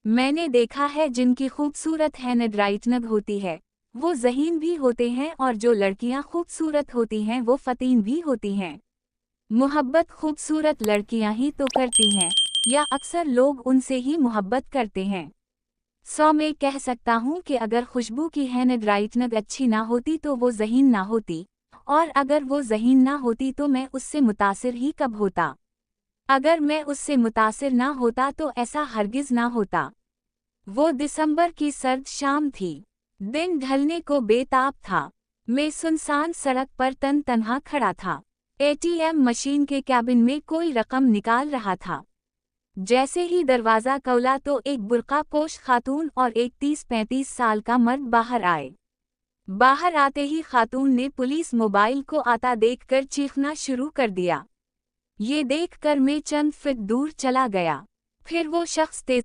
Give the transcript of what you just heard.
میں نے دیکھا ہے جن کی خوبصورت ہینڈ رائٹنگ ہوتی ہے وہ ذہین بھی ہوتے ہیں اور جو لڑکیاں خوبصورت ہوتی ہیں وہ فتین بھی ہوتی ہیں۔ محبت خوبصورت لڑکیاں ہی تو کرتی ہیں یا اکثر لوگ ان سے ہی محبت کرتے ہیں۔ میں کہہ سکتا ہوں کہ اگر خوشبو کی ہینڈ رائٹنگ اچھی نہ ہوتی تو وہ ذہین نہ ہوتی، اور اگر وہ ذہین نہ ہوتی تو میں اس سے متاثر ہی کب ہوتا؟ اگر میں اس سے متاثر نہ ہوتا تو ایسا ہرگز نہ ہوتا۔ وہ دسمبر کی سرد شام تھی۔ دن ڈھلنے کو بے تاب تھا۔ میں سنسان سڑک پر تنہا کھڑا تھا۔ ATM مشین کے کیبن میں کوئی رقم نکال رہا تھا۔ جیسے ہی دروازہ کھلا تو ایک برقع پوش خاتون اور ایک 30-35 سال کا مرد باہر آئے۔ باہر آتے ہی خاتون نے پولیس موبائل کو آتا دیکھ کر چیخنا شروع کر دیا۔ یہ دیکھ کر میں چند فٹ دور چلا گیا۔ پھر وہ شخص تیز